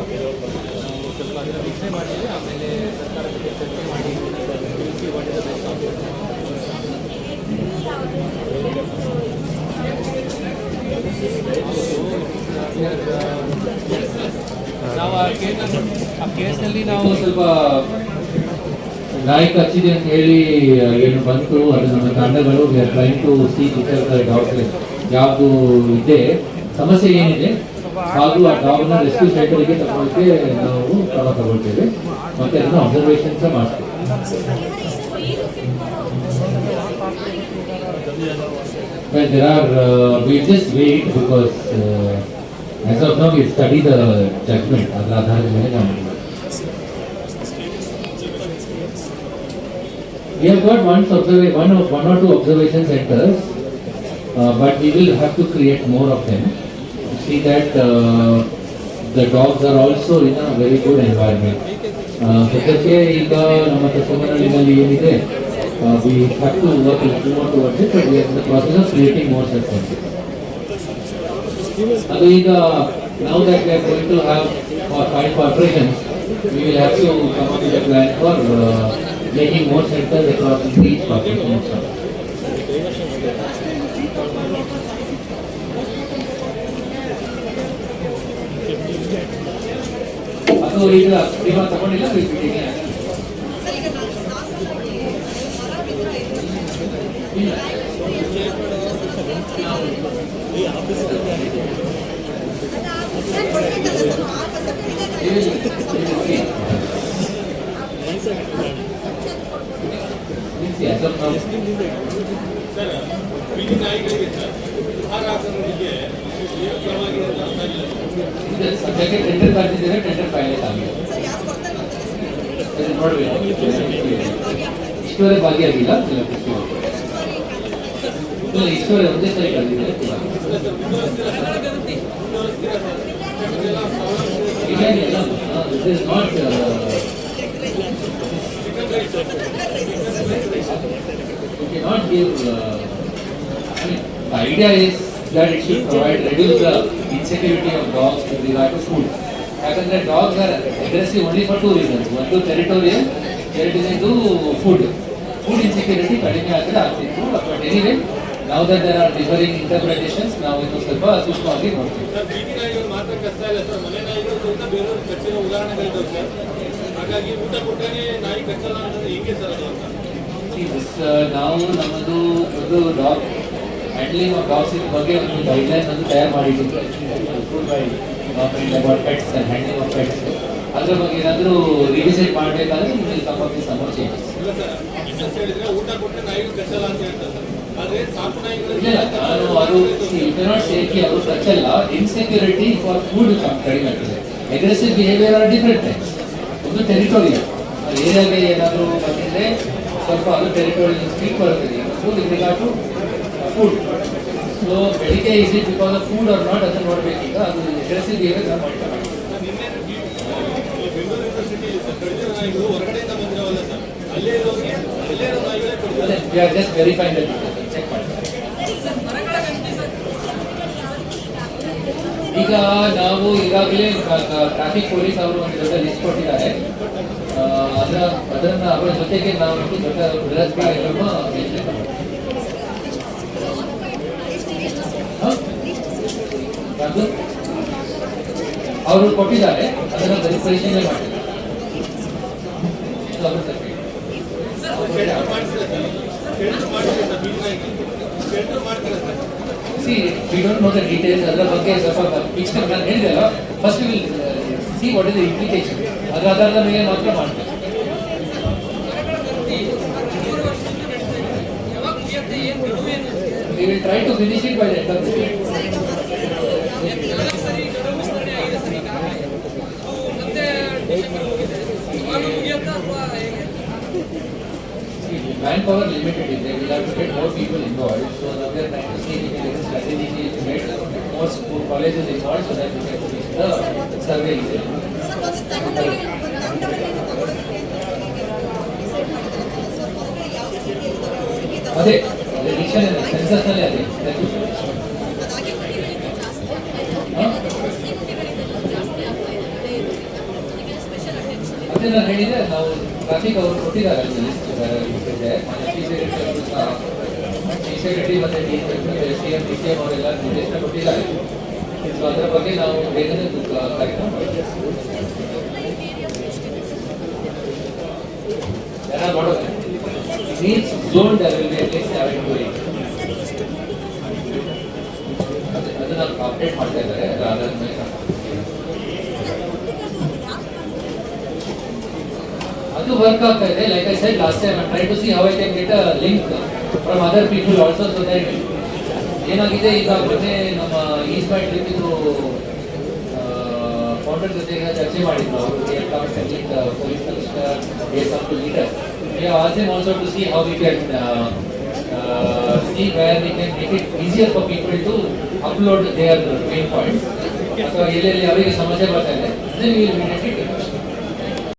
ನಾವು ಸ್ವಲ್ಪ ಅದರ ವೀಕ್ಷಣೆ ಮಾಡಿದರೆ ಆಮೇಲೆ ಸರ್ಕಾರದ ಜೊತೆ ಚರ್ಚೆ ಮಾಡಿ ತಿಳಿಸಿ ಮಾಡಿದ ನಾವು ಆ ಕೇಸ್ನಲ್ಲಿ ನಾವು ಸ್ವಲ್ಪ ನಾಯಕ ಹಚ್ಚಿದೆ ಅಂತ ಹೇಳಿ ಏನು ಬಂತು, ಅದು ನಮ್ಮ ತಂಡಗಳು ಟ್ರೈನ್ ಟು ಸಿ ಡಾಕ್ಟರ್ ಯಾವುದು ಇದೆ ಸಮಸ್ಯೆ ಏನಿದೆ ಹಾಗೂ ಆ ಡಾಗ್ನ ರೆಸ್ಕ್ಯೂ ಸೆಂಟರ್ಗೆ ತಗೊಳ್ಳೋಕೆ ನಾವು ಕ್ರಮ ತಗೊಳ್ತೇವೆ ಮತ್ತೆ ಅದನ್ನು ಅಬ್ಸರ್ವೇಷನ್ ಸಹ ಮಾಡ್ತೇವೆ. Well, there are, we just wait because as of now we study the judgment. ಅದರ ಆಧಾರದ ಮೇಲೆ ನಾವು we have got one or two observation centers, but we will have to create more of them. See that the dogs are also in a very good environment. ಸದ್ಯಕ್ಕೆ ಈಗ ನಮ್ಮ ತಸಮನಲ್ಲಿ ಏನಿದೆ, we have to work a little more towards it, but we are in the process of creating more such centers. ಅದು ಈಗ now that we are going to have 5 corporations, we will have to come up with a plan for making more centers across each corporation. ಅದು ಈಗ ಕ್ರಮ ತಗೊಂಡಿಲ್ಲ, ಸದ್ಯಕ್ಕೆ tender ಕರೆದಿದ್ದೇವೆ, tender final ಆಗಿದೆ. ನೋಡಬೇಕು, ಇಷ್ಟುವರೆ ಭಾಗಿಯಾಗಿಲ್ಲ, ಇಷ್ಟುವರೆ ಒಂದೇ ಸರಿ ಕರೆದಿದ್ದೇವೆ. This is not we cannot give I mean, the idea is that it should reduce the insecurity of dogs with regard to food. ಯಾಕಂದ್ರೆ dogs are aggressive only for 2 reasons. ಒಂದು territorial, ಎರಡನೇದು food insecurity ಕಡಿಮೆ ಆದರೆ ಆಗ್ತಿತ್ತು. But anyway now that there are differing interpretations, ನಾವು ಇನ್ನು ಸ್ವಲ್ಪ ಸೂಕ್ಷ್ಮವಾಗಿ ನೋಡ್ತೀವಿ. ಬೀದಿ ನಾಯಿಗಳು ಮಾತ್ರ ಕಷ್ಟ ಇಲ್ಲ ಸರ್, ಮನೆ ನಾಯಿಗಳು ಸಹಿತ ಬೇರೆಯವರು ಕಚ್ಚಿರೋ ಉದಾಹರಣೆಗಳಿದ್ದಾವೆ ಸರ್. ಹಾಗಾಗಿ ಊಟ ಕೊಟ್ಟರೆ ನಾಯಿ ಕಚ್ಚಲ್ಲ ಅನ್ನೋದು ಹೇಗೆ ಸರ್ ಅದು ಅಂತ? ನಾವು ನಮ್ಮದು ಒಂದು ಡಾಗ್ ಹ್ಯಾಂಡ್ಲಿಂಗ್ ಆಫ್ ಡಾಗ್ಸ್ ಬಗ್ಗೆ ಒಂದು ಗೈಡ್ಲೈನ್ ಅನ್ನು ತಯಾರು ಮಾಡಿದ್ದೀವಿ. Pets and handling of pets ಅದ್ರ ಬಗ್ಗೆ ಏನಾದರೂ ರಿವಿಸಿಟ್ ಮಾಡಬೇಕಾದ್ರೆ ನಿಮಗೆ ಸಂಬಂಧಿಸಿದ ಸಮಸ್ಯೆ ಇಲ್ಲ ಸರ್. ಊಟ ಕೊಟ್ಟರೆ ನಾಯಿಗಳು ಕಚ್ಚಲ್ಲ ಅಂತ ಹೇಳ್ತಾರೆ ಸರ್. ಅವರು ಕಚ್ಚಲ್ಲ, ಇನ್ಸೆಕ್ಯೂರಿಟಿ ಫಾರ್ ಫುಡ್ ಕಡಿಮೆ ಆಗ್ತದೆ. Aggressive behaviour are different types. ಒಂದು ಟೆರಿಟೋರಿಯಲ್ ಏರಿಯಾಗೆ ಏನಾದರೂ ಬಂದಿದ್ರೆ ಸ್ವಲ್ಪ ಅದು ಟೆರಿಟೋರಿಯಲ್ ಸ್ಪೀಕ್ ಬರ್ತದೆ. With regard to food, so ಬೆಳಿಗ್ಗೆ is it because of food or not ಅದನ್ನು ನೋಡಬೇಕೀಗ. ಅದು ಅಗ್ರೆಸಿವ್ ಬಿಹೇವಿಯರ್ ನಾವು ಮಾಡ್ತಾರೆ. We are just verifying that. Check ಮಾಡಿ. ಈಗ ನಾವು ಈಗಾಗಲೇ ಟ್ರಾಫಿಕ್ ಪೊಲೀಸ್ ಅವರು ಒಂದು ದೊಡ್ಡ ಲಿಸ್ಟ್ ಕೊಟ್ಟಿದ್ದಾರೆ. ಅದನ್ನ ಅವರ ಜೊತೆಗೆ ನಾವು ದೊಡ್ಡ ಬೃಹತ್ ಅವರು ಕೊಟ್ಟಿದ್ದಾರೆ, ಅದನ್ನು ಪರಿಶೀಲನೆ ಮಾಡಿ. See, we don't know the details. ಅದರ ಬಗ್ಗೆ ಸ್ವಲ್ಪ ಪಿಕ್ಚರ್ ನಾನು ಹೇಳಿದೆಲ್ಲ, first will see what is the implication. ಅದರ ಆಧಾರದ ಮೇಲೆ ಮಾತ್ರ ಮಾಡ್ತೇವೆ. We will try to finish it by the end of the day. Manpower limited is there. We'll have to get more people involved. So now we are trying to see if there is a strategy to get more school colleges involved so that we can finish the survey. ಅದೇ diction census ನಲ್ಲಿ ಅದೇ ಮತ್ತೆ ನಾನು ಹೇಳಿದ್ರೆ ನಾವು traffic ಅವರು ಕೊಟ್ಟಿದ್ದಾರೆ list ಇದೆ ಸೆಕ್ಯೂರಿಟಿ ಮತ್ತೆ CM DCM ಅವರೆಲ್ಲ ನಿರ್ದೇಶನ ಕೊಟ್ಟಿದ್ದಾರೆ. ಸೊ ಅದರ ಬಗ್ಗೆ ನಾವು ಬೇಗನೆ ಕಾರ್ಯಕ್ರಮ ಮಾಡೋದು ನೀಡ್ಸ್ ಝೋನ್ ಅದನ್ನ ಅಪ್ಡೇಟ್ ಮಾಡ್ತಾ ಇದ್ದಾರೆ. ಅದು ವರ್ಕ್ ಆಗ್ತಾ ಇದೆ. Like I said last time try to see how I can get a link from other people also. So that ಏನಾಗಿದೆ ಈಗ ಮೊನ್ನೆ ನಮ್ಮ ಈಸ್ಟ್ ಬೈ ಟ್ರಿಪ್ ಇದು ಫೌಂಡರ್ ಜೊತೆಗೆ ಚರ್ಚೆ ಮಾಡಿದ್ರು ಅವರು. Police commissioner leader ask them also to see how we can see where we can make it easier for people to upload their main points. ಅಥವಾ ಎಲ್ಲೆಲ್ಲಿ ಅವರಿಗೆ ಸಮಸ್ಯೆ ಬರ್ತಾ ಇದೆ then we will immediately